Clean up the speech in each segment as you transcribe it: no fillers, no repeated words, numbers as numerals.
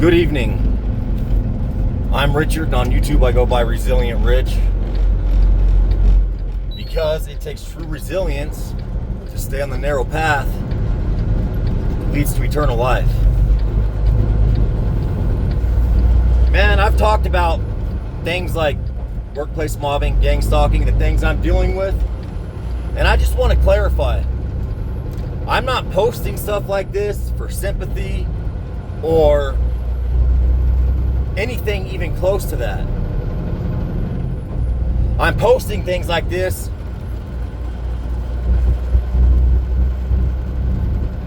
Good evening. I'm Richard, and on YouTube I go by Resilient Rich because it takes true resilience to stay on the narrow path that leads to eternal life. Man, I've talked about things like workplace mobbing, gang stalking, the things I'm dealing with, and I just want to clarify. I'm not posting stuff like this for sympathy or anything even close to that. I'm posting things like this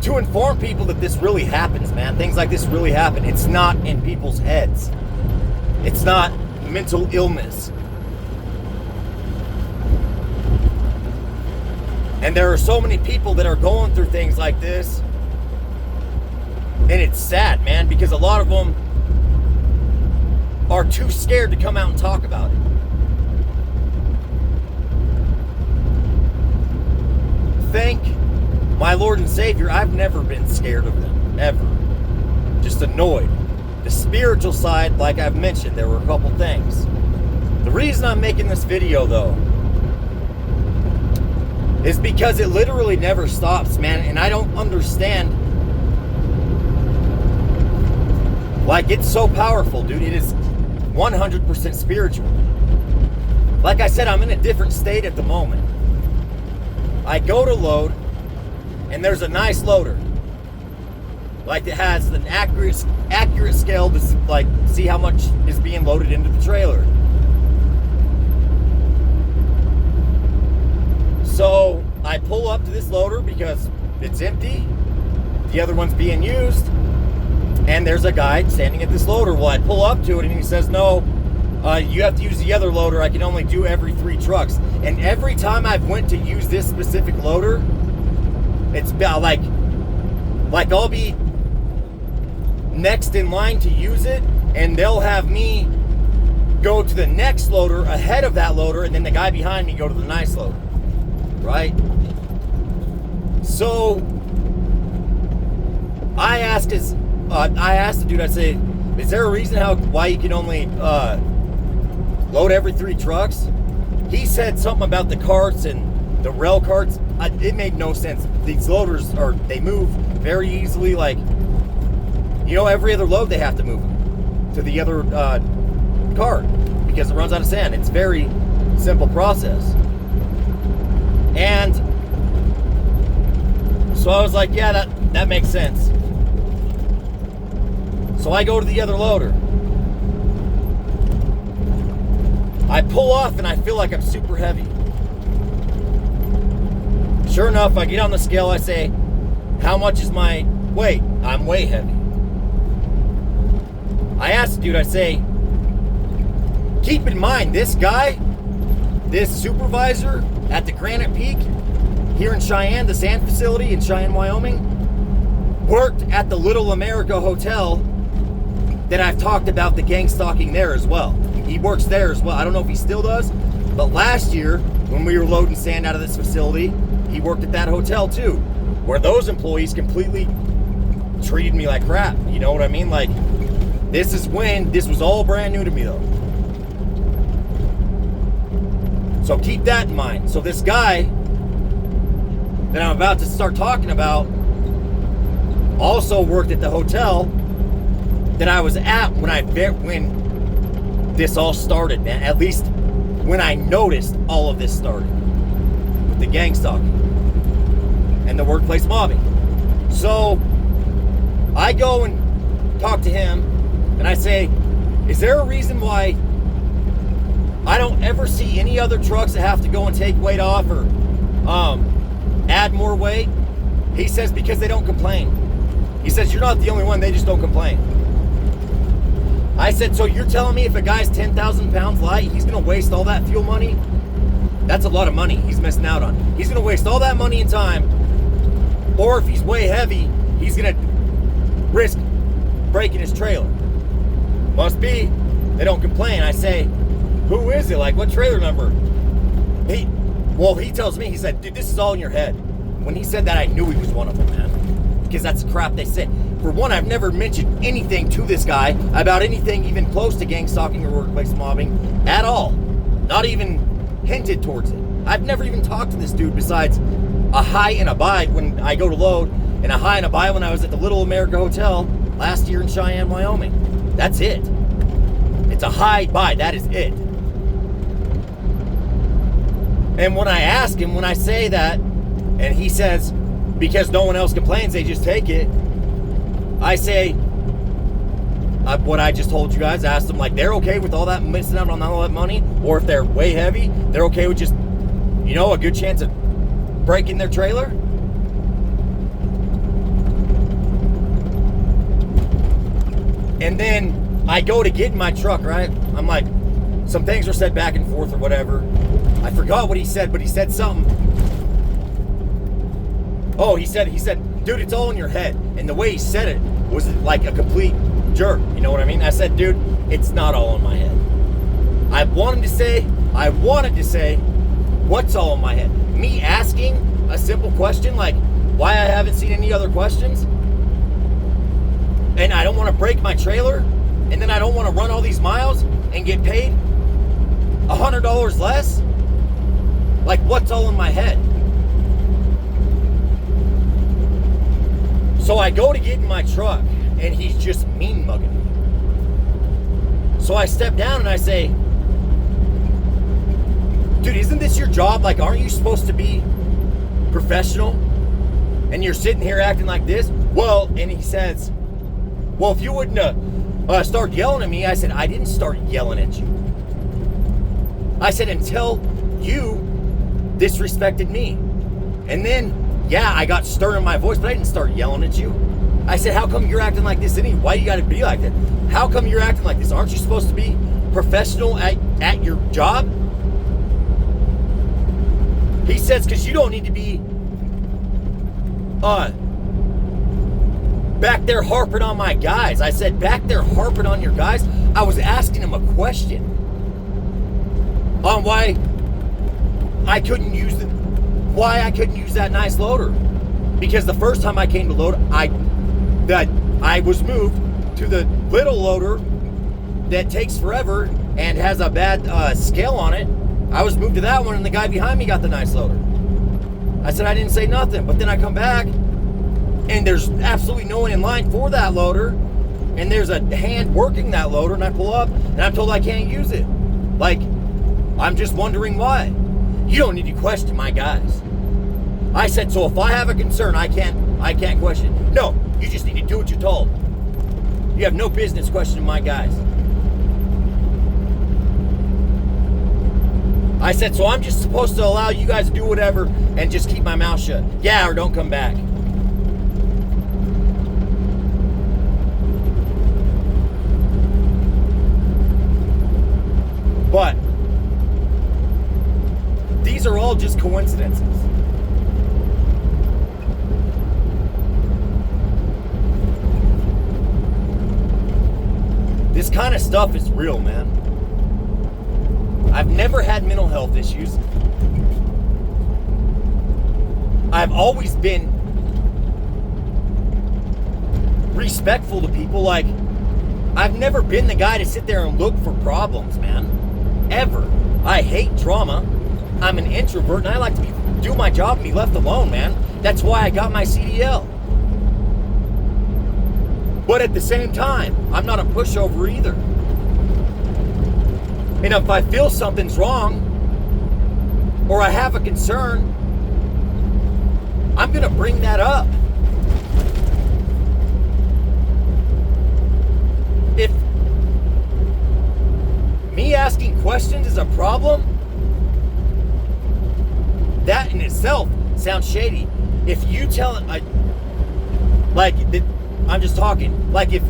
to inform people that this really happens, man. Things like this really happen. It's not in people's heads. It's not mental illness. And there are so many people that are going through things like this. And it's sad, man, because a lot of them are too scared to come out and talk about it. Thank my Lord and Savior, I've never been scared of them, ever. Just annoyed. The spiritual side, like I've mentioned, there were a couple things. The reason I'm making this video, though, is because it literally never stops, man, and I don't understand. Like, it's so powerful, dude. It is 100% spiritual. Like I said, I'm in a different state at the moment. I go to load, and there's a nice loader. Like, it has an accurate scale to, like, see how much is being loaded into the trailer. So, I pull up to this loader because it's empty. The other one's being used. And there's a guy standing at this loader. Well, I pull up to it and he says, no, you have to use the other loader. I can only do every 3 trucks. And every time I've went to use this specific loader, it's about like I'll be next in line to use it, and they'll have me go to the next loader ahead of that loader, and then the guy behind me go to the nice loader, right? So I asked the dude, I say, is there a reason why you can only load every 3 trucks? He said something about the carts and the rail carts. It made no sense. These loaders they move very easily. Like, you know, every other load they have to move to the other cart because it runs out of sand. It's a very simple process. And so I was like, yeah, that makes sense. So I go to the other loader. I pull off and I feel like I'm super heavy. Sure enough, I get on the scale, I say, how much is my weight? I'm way heavy. I asked the dude, I say, keep in mind, this guy, this supervisor at the Granite Peak here in Cheyenne, the sand facility in Cheyenne, Wyoming, worked at the Little America Hotel that I've talked about the gang stalking there as well. He works there as well. I don't know if he still does, but last year when we were loading sand out of this facility, he worked at that hotel too, where those employees completely treated me like crap. You know what I mean? Like, this was all brand new to me though. So keep that in mind. So this guy that I'm about to start talking about also worked at the hotel that I was at when this all started, man. At least when I noticed all of this started with the gang stalking and the workplace mobbing. So I go and talk to him and I say, is there a reason why I don't ever see any other trucks that have to go and take weight off or add more weight? He says, because they don't complain. He says, you're not the only one, they just don't complain. I said, so you're telling me if a guy's 10,000 pounds light, he's going to waste all that fuel money? That's a lot of money he's missing out on. He's going to waste all that money and time. Or if he's way heavy, he's going to risk breaking his trailer. Must be. They don't complain. I say, who is it? Like, what trailer number? He tells me, he said, dude, this is all in your head. When he said that, I knew he was one of them, man. Because that's the crap they say. for one, I've never mentioned anything to this guy about anything even close to gang stalking or workplace mobbing at all. Not even hinted towards it. I've never even talked to this dude besides a hi and a bye when I go to load, and a hi and a bye when I was at the Little America Hotel last year in Cheyenne, Wyoming. That's it. It's a hi, bye. That is it. And when I ask him, when I say that, and he says, because no one else complains, they just take it, I say, what I just told you guys, asked them, like, they're okay with all that, missing out on all that money, or if they're way heavy, they're okay with just, a good chance of breaking their trailer? And then I go to get in my truck, right? I'm like, some things were said back and forth or whatever. I forgot what he said, but he said something. Oh, he said, dude, it's all in your head. And the way he said it was like a complete jerk. You know what I mean? I said, dude, it's not all in my head. I wanted to say, what's all in my head? Me asking a simple question like why I haven't seen any other questions, and I don't want to break my trailer, and then I don't want to run all these miles and get paid $100 less. Like, what's all in my head? So I go to get in my truck, and he's just mean mugging me. So I step down and I say, dude, isn't this your job? Like, aren't you supposed to be professional? And you're sitting here acting like this? Well, and he says, well, if you wouldn't start yelling at me, I said, I didn't start yelling at you. I said, until you disrespected me. And then, yeah, I got stern in my voice, but I didn't start yelling at you. I said, how come you're acting like this anyway? Why you gotta be like that? How come you're acting like this? Aren't you supposed to be professional at your job? He says, because you don't need to be back there harping on my guys. I said, back there harping on your guys? I was asking him a question on why I couldn't use that nice loader. Because the first time I came to load, I was moved to the little loader that takes forever and has a bad scale on it. I was moved to that one, and the guy behind me got the nice loader. I said I didn't say nothing, but then I come back, and there's absolutely no one in line for that loader, and there's a hand working that loader, and I pull up, and I'm told I can't use it. Like, I'm just wondering why. You don't need to question my guys. I said, so if I have a concern, I can't question. No, you just need to do what you're told. You have no business questioning my guys. I said, so I'm just supposed to allow you guys to do whatever and just keep my mouth shut? Yeah, or don't come back. But these are all just coincidences. This kind of stuff is real, man. I've never had mental health issues. I've always been respectful to people. Like, I've never been the guy to sit there and look for problems, man. Ever. I hate drama. I'm an introvert, and I like to do my job and be left alone, man. That's why I got my CDL. But at the same time, I'm not a pushover either. And if I feel something's wrong, or I have a concern, I'm going to bring that up. If me asking questions is a problem, that in itself sounds shady. If you tell it, I'm just talking, like, if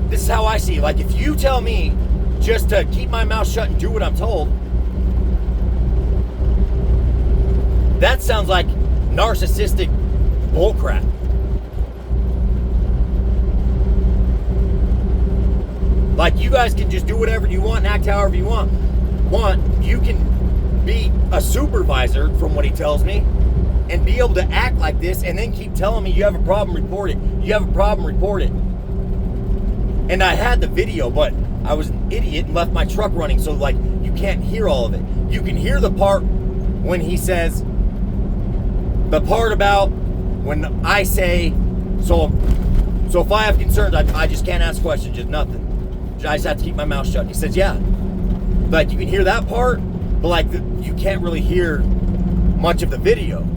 this is how I see it, like, if you tell me just to keep my mouth shut and do what I'm told, that sounds like narcissistic bullcrap. Like, you guys can just do whatever you want and act however you want. You can be a supervisor, from what he tells me, and be able to act like this and then keep telling me you have a problem, report it. You have a problem, report it. And I had the video, but I was an idiot and left my truck running, so like you can't hear all of it. You can hear the part when he says, the part about when I say, so if I have concerns, I just can't ask questions, just nothing. I just have to keep my mouth shut. And he says, yeah. Like, you can hear that part, but like, you can't really hear much of the video.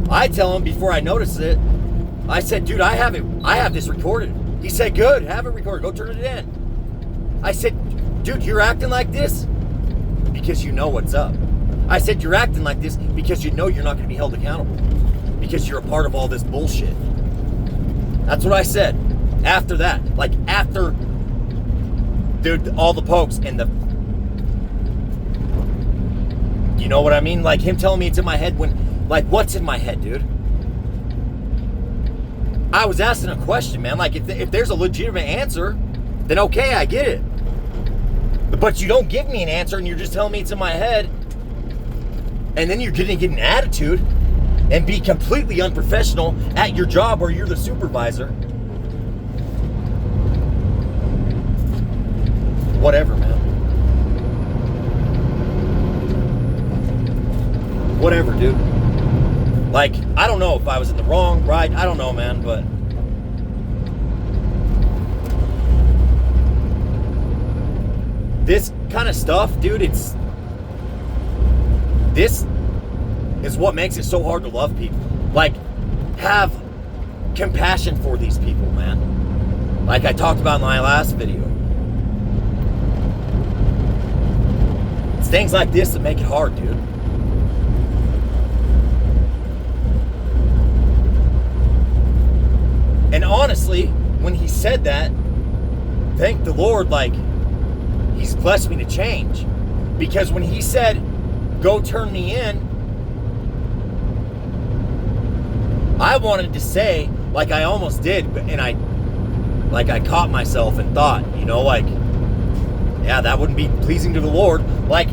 I tell him before I notice it, I said, dude, I have this recorded. He said, good, have it recorded, go turn it in. I said, dude, you're acting like this because you know what's up. I said, you're acting like this because you know you're not going to be held accountable because you're a part of all this bullshit. That's what I said. After that, like after, dude, all the pokes and the, you know what I mean? Like him telling me it's in my head when, like, what's in my head, dude? I was asking a question, man. Like, if there's a legitimate answer, then okay, I get it. But you don't give me an answer and you're just telling me it's in my head. And then you're going to get an attitude and be completely unprofessional at your job where you're the supervisor. Whatever, man. Whatever, dude. Like, I don't know if I was in the wrong, right? I don't know, man, but this kind of stuff, dude, this is what makes it so hard to love people. Like, have compassion for these people, man. Like I talked about in my last video. It's things like this that make it hard, dude. And honestly, when he said that, thank the Lord, like, he's blessed me to change. Because when he said, go turn me in, I wanted to say, like I almost did, and I caught myself and thought, you know, like, yeah, that wouldn't be pleasing to the Lord. Like,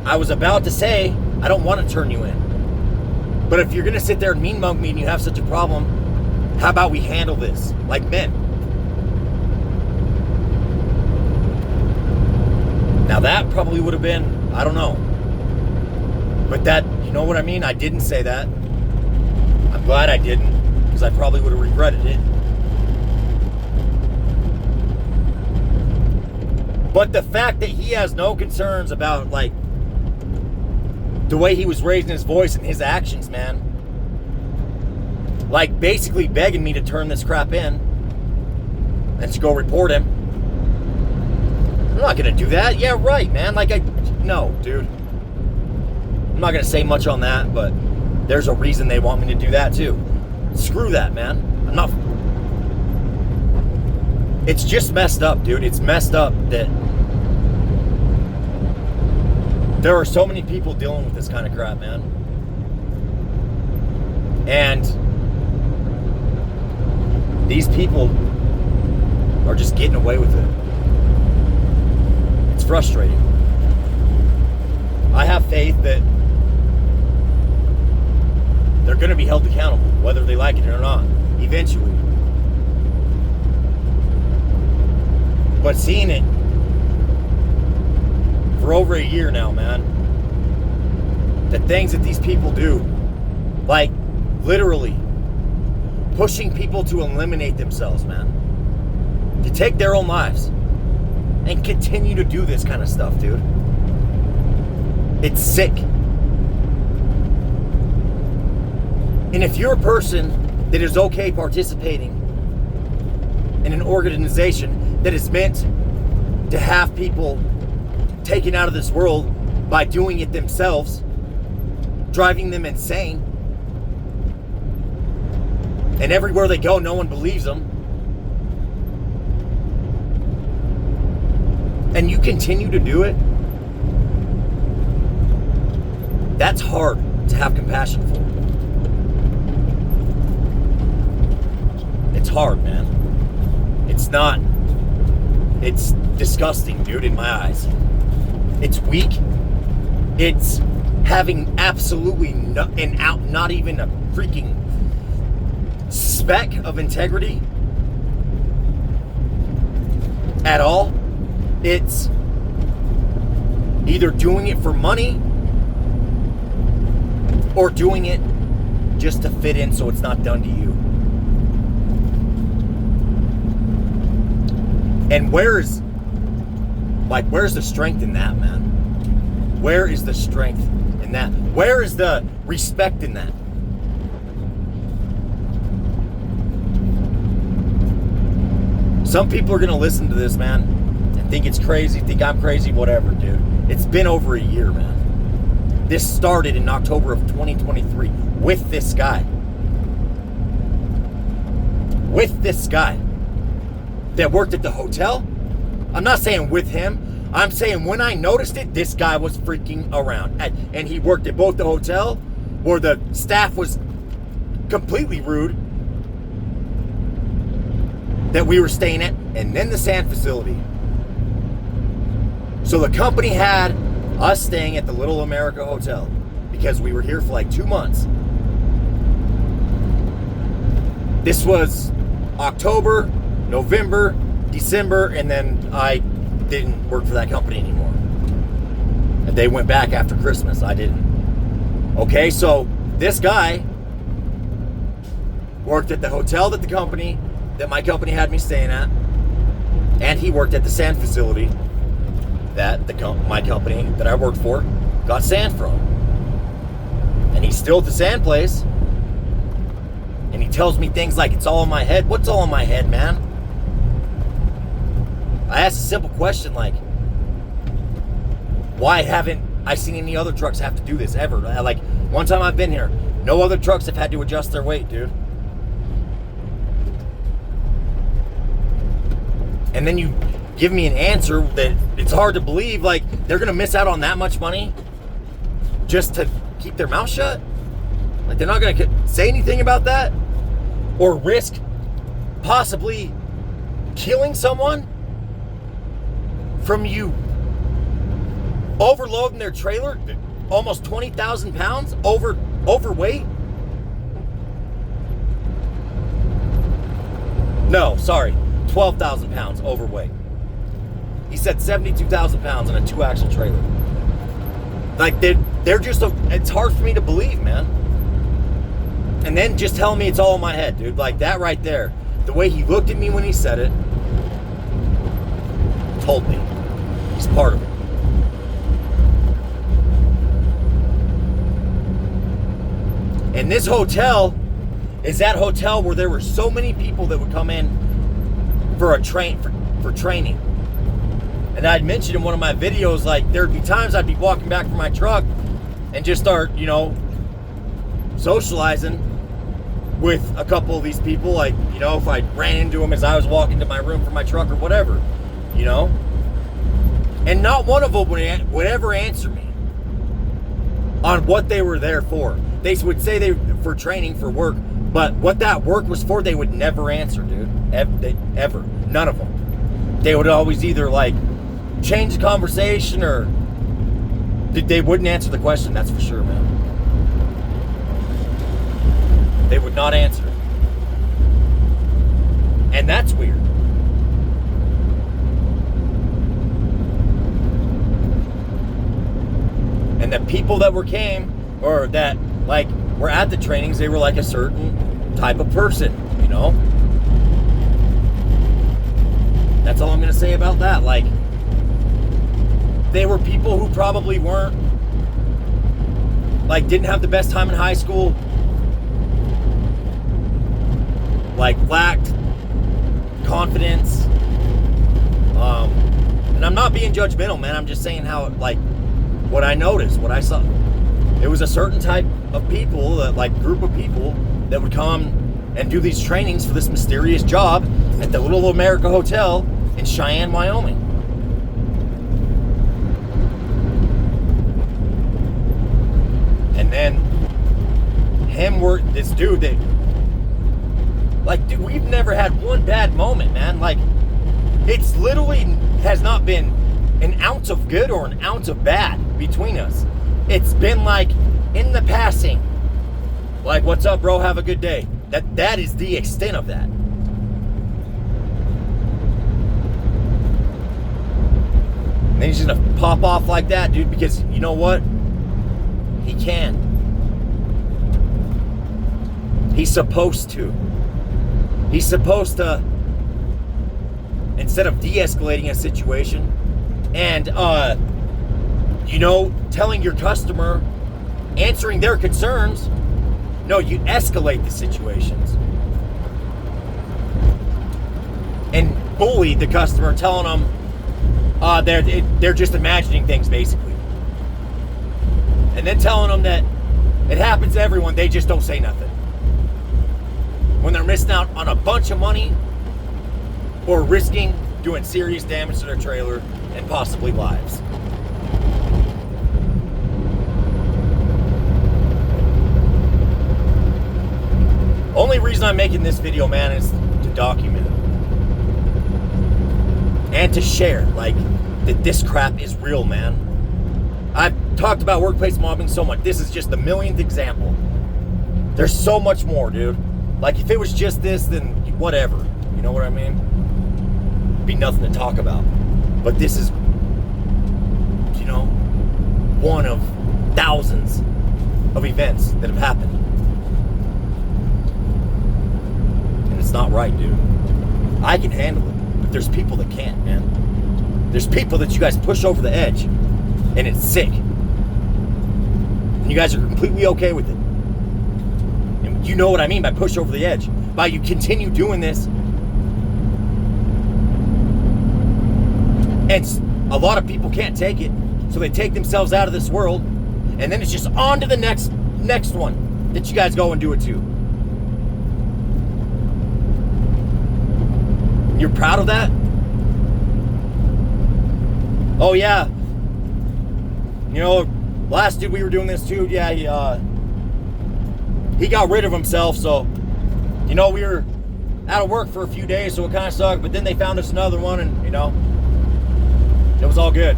I was about to say, I don't want to turn you in. But if you're going to sit there and mean mug me and you have such a problem, how about we handle this like men? Now that probably would have been, I don't know. But that, you know what I mean? I didn't say that. I'm glad I didn't, because I probably would have regretted it. But the fact that he has no concerns about, like, the way he was raising his voice and his actions, man. Like, basically begging me to turn this crap in and to go report him. I'm not going to do that. Yeah, right, man. Like, no, dude. I'm not going to say much on that, but there's a reason they want me to do that, too. Screw that, man. I'm not... It's just messed up, dude. It's messed up that there are so many people dealing with this kind of crap, man. And these people are just getting away with it. It's frustrating. I have faith that they're going to be held accountable, whether they like it or not, eventually. But seeing it for over a year now, man, the things that these people do, like literally pushing people to eliminate themselves, man, to take their own lives and continue to do this kind of stuff, dude. It's sick. And if you're a person that is okay participating in an organization that is meant to have people taken out of this world by doing it themselves, driving them insane, and everywhere they go, no one believes them, and you continue to do it, that's hard to have compassion for. It's hard, man. It's not. It's disgusting, dude, in my eyes. It's weak. It's having absolutely not even a freaking speck of integrity at all. It's either doing it for money or doing it just to fit in so it's not done to you. And where's the strength in that, man? Where is the strength in that? Where is the respect in that? Some people are going to listen to this, man, and think it's crazy, think I'm crazy, whatever, dude. It's been over a year, man. This started in October of 2023 with this guy. With this guy that worked at the hotel. I'm not saying with him. I'm saying when I noticed it, this guy was freaking around. And he worked at both the hotel, where the staff was completely rude, that we were staying at, and then the sand facility. So the company had us staying at the Little America Hotel because we were here for like 2 months. This was October, November, December, and then I didn't work for that company anymore. And they went back after Christmas. I didn't. Okay, so this guy worked at the hotel that my company had me staying at, and he worked at the sand facility that my company that I worked for got sand from. And he's still at the sand place, and he tells me things like it's all in my head. What's all in my head, man? I asked a simple question like, why haven't I seen any other trucks have to do this ever? Like, one time I've been here, no other trucks have had to adjust their weight, dude. And then you give me an answer that it's hard to believe, like they're gonna miss out on that much money just to keep their mouth shut? Like they're not gonna say anything about that? Or risk possibly killing someone from you overloading their trailer, almost 20,000 pounds, overweight? No, sorry, 12,000 pounds overweight. He said 72,000 pounds on a 2-axle trailer. Like they're just, it's hard for me to believe, man. And then just tell me it's all in my head, dude. Like that right there. The way he looked at me when he said it told me he's part of it. And this hotel is that hotel where there were so many people that would come in for training. And I'd mentioned in one of my videos, like there'd be times I'd be walking back from my truck and just start, socializing with a couple of these people. Like, if I ran into them as I was walking to my room from my truck or whatever, And not one of them would ever answer me on what they were there for. They would say they were for training, for work, but what that work was for, they would never answer, dude. Ever. None of them. They would always either change the conversation or they wouldn't answer the question, that's for sure, man. They would not answer. And that's weird. And the people that were at the trainings, they were like a certain type of person, That's all I'm going to say about that. Like, they were people who probably weren't, didn't have the best time in high school, lacked confidence. And I'm not being judgmental, man. I'm just saying how, what I noticed, what I saw. It was a certain type of people, group of people that would come and do these trainings for this mysterious job at the Little America Hotel in Cheyenne, Wyoming. And then this dude that, dude, we've never had one bad moment, man. It's literally has not been an ounce of good or an ounce of bad between us. it's been like in the passing, like, what's up, bro? Have a good day. That is the extent of that. And then he's gonna pop off like that, dude, because you know what? He can. He's supposed to. He's supposed to, instead of de-escalating a situation and, telling your customer, answering their concerns, no, you escalate the situations. And bully the customer, telling them they're just imagining things, basically. And then telling them that it happens to everyone, they just don't say nothing. When they're missing out on a bunch of money or risking doing serious damage to their trailer and possibly lives. Only reason I'm making this video, man, is to document and to share, like, that this crap is real, man. I've talked about workplace mobbing so much. This is just the millionth example. There's so much more, dude. Like, if it was just this, then whatever. You know what I mean? It'd be nothing to talk about. But this is, one of thousands of events that have happened. And it's not right, dude. I can handle it, but there's people that can't, man. There's people that you guys push over the edge, and it's sick. And you guys are completely okay with it. And you know what I mean by push over the edge. By you continue doing this. And a lot of people can't take it, so they take themselves out of this world, and then it's just on to the next one that you guys go and do it to. You're proud of that? Oh yeah. Last dude we were doing this to, yeah, he got rid of himself, so, we were out of work for a few days, so it kind of sucked, but then they found us another one, and, it was all good.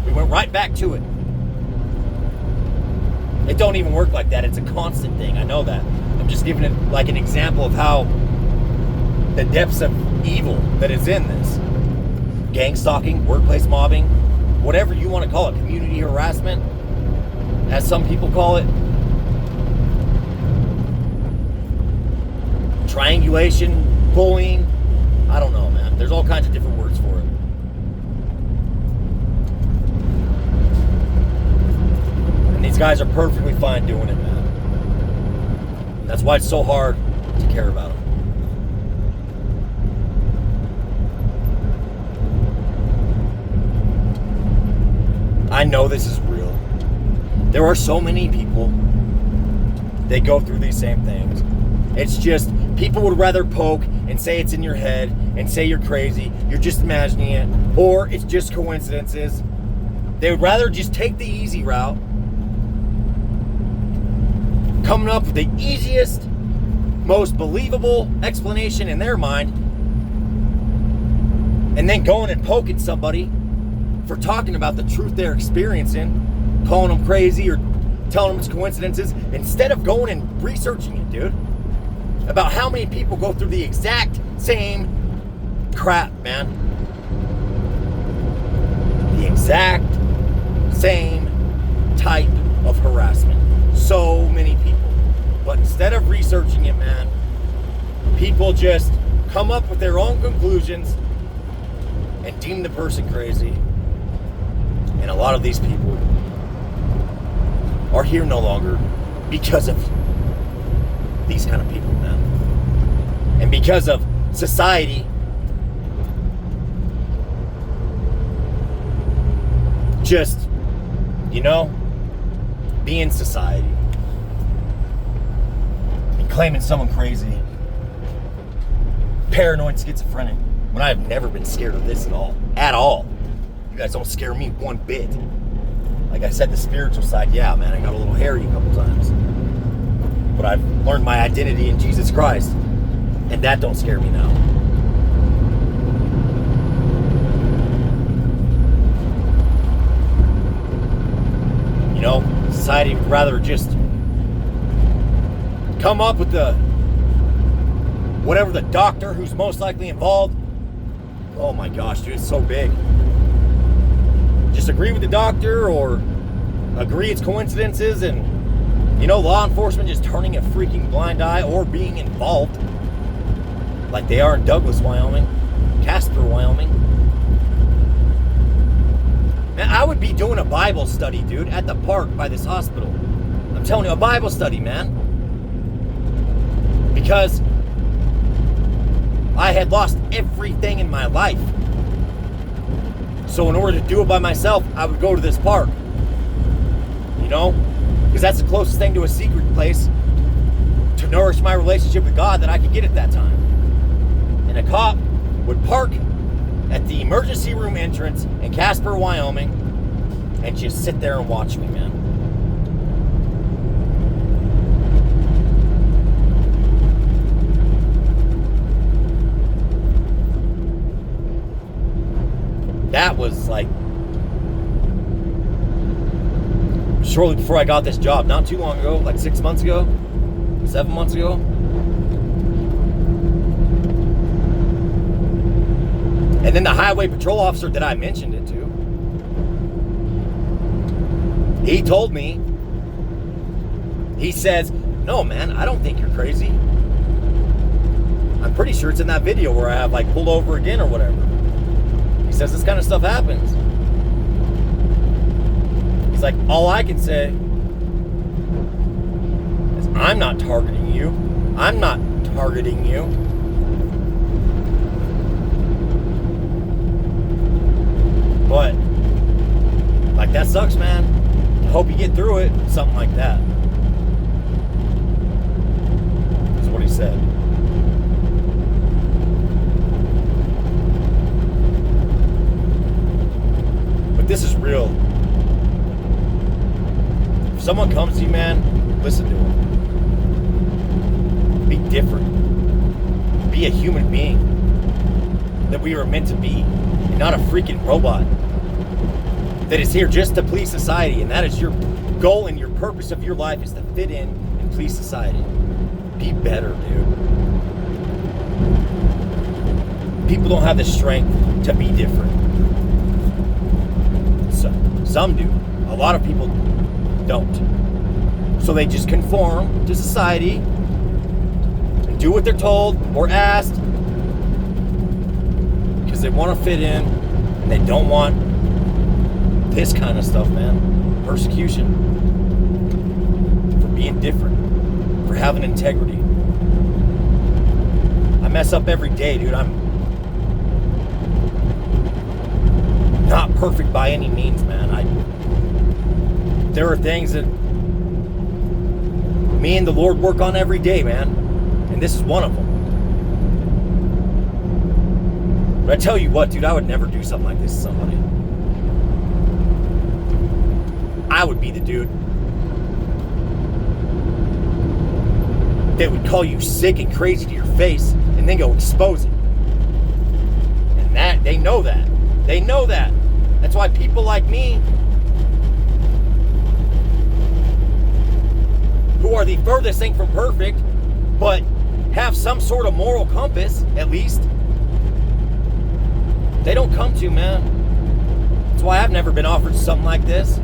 We went right back to it. It don't even work like that. It's a constant thing. I know that. I'm just giving it like an example of how the depths of evil that is in this. Gang stalking, workplace mobbing, whatever you want to call it, community harassment, as some people call it. Triangulation, bullying. I don't know, man. There's all kinds of different words for it. And these guys are perfectly fine doing it, man. That's why it's so hard to care about them. I know this is real. There are so many people that go through these same things. It's just, people would rather poke and say it's in your head and say you're crazy, you're just imagining it, or it's just coincidences. They would rather just take the easy route, coming up with the easiest, most believable explanation in their mind, and then going and poking somebody for talking about the truth they're experiencing, calling them crazy or telling them it's coincidences, instead of going and researching it, dude, about how many people go through the exact same crap, man. The exact same type of harassment. So many people. But instead of researching it, man, people just come up with their own conclusions and deem the person crazy. And a lot of these people are here no longer because of these kind of people, man. And because of society just, being society and claiming someone crazy, paranoid schizophrenic, when I've never been scared of this at all. At all. You guys don't scare me one bit. Like I said, the spiritual side, yeah, man, I got a little hairy a couple times. But I've learned my identity in Jesus Christ, and that don't scare me now. rather just come up with whatever the doctor who's most likely involved. Oh my gosh, dude, it's so big. Just agree with the doctor or agree it's coincidences, and law enforcement just turning a freaking blind eye or being involved like they are in Douglas, Wyoming, Casper, Wyoming. Man, I would be doing a Bible study, dude, at the park by this hospital. I'm telling you, a Bible study, man. Because I had lost everything in my life. So in order to do it by myself, I would go to this park. Because that's the closest thing to a secret place to nourish my relationship with God that I could get at that time. And a cop would park at the emergency room entrance in Casper, Wyoming, and just sit there and watch me, man. That was like shortly before I got this job, not too long ago, like 6 months ago, 7 months ago. And then the highway patrol officer that I mentioned it to, he told me, he says, no man, I don't think you're crazy. I'm pretty sure it's in that video where I have like pulled over again or whatever. He says this kind of stuff happens. He's like, all I can say is I'm not targeting you. I'm not targeting you. But, like, that sucks, man. I hope you get through it. Something like that. That's what he said. But this is real. If someone comes to you, man, listen to them. Be different. Be a human being that we are meant to be, and not a freaking robot that is here just to please society. And that is your goal, and your purpose of your life is to fit in and please society. Be better, dude. People don't have the strength to be different. So, some do. A lot of people don't. So they just conform to society and do what they're told or asked because they want to fit in, and they don't want this kind of stuff, man. Persecution for being different, for having integrity. I mess up every day, dude. I'm not perfect by any means, man. There are things that me and the Lord work on every day, man. And this is one of them. But I tell you what, dude, I would never do something like this to somebody. I would be the dude that would call you sick and crazy to your face and then go expose it. And that, they know that. They know that. That's why people like me, who are the furthest thing from perfect, but have some sort of moral compass, at least, they don't come to, man. That's why I've never been offered something like this.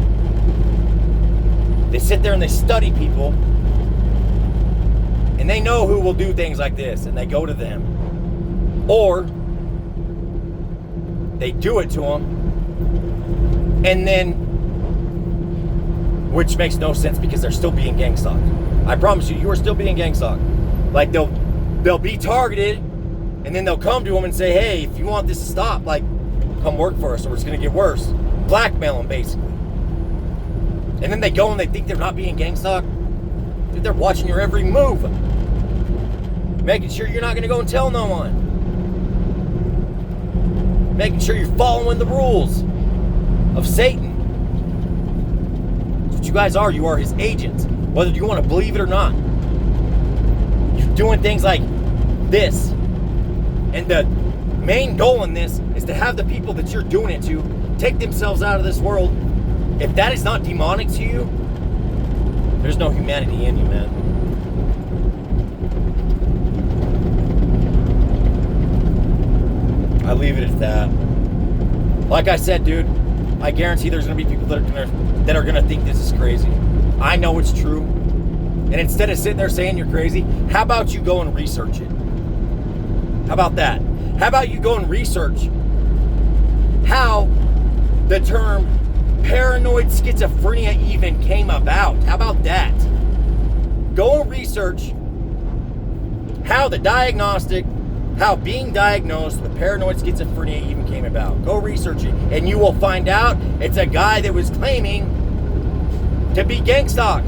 They sit there and they study people, and they know who will do things like this, and they go to them. Or they do it to them, and then, which makes no sense because they're still being gang stalked. I promise you, you are still being gang stalked. Like, they'll be targeted, and then they'll come to them and say, hey, if you want this to stop, like, come work for us or it's going to get worse. Blackmail them, basically. And then they go and they think they're not being gang stalked. Dude, they're watching your every move. Making sure you're not going to go and tell no one. Making sure you're following the rules of Satan. That's what you guys are. You are his agents, whether you want to believe it or not. You're doing things like this. And the main goal in this is to have the people that you're doing it to take themselves out of this world. If that is not demonic to you, There's no humanity in you, man. I leave it at that. Like I said, dude, I guarantee there's going to be people that are going to think this is crazy. I know it's true. And instead of sitting there saying you're crazy, how about you go and research it? How about that? How about you go and research how the term paranoid schizophrenia even came about? How about that? Go and research how being diagnosed with paranoid schizophrenia even came about. Go research it, and you will find out it's a guy that was claiming to be Gang Stalk.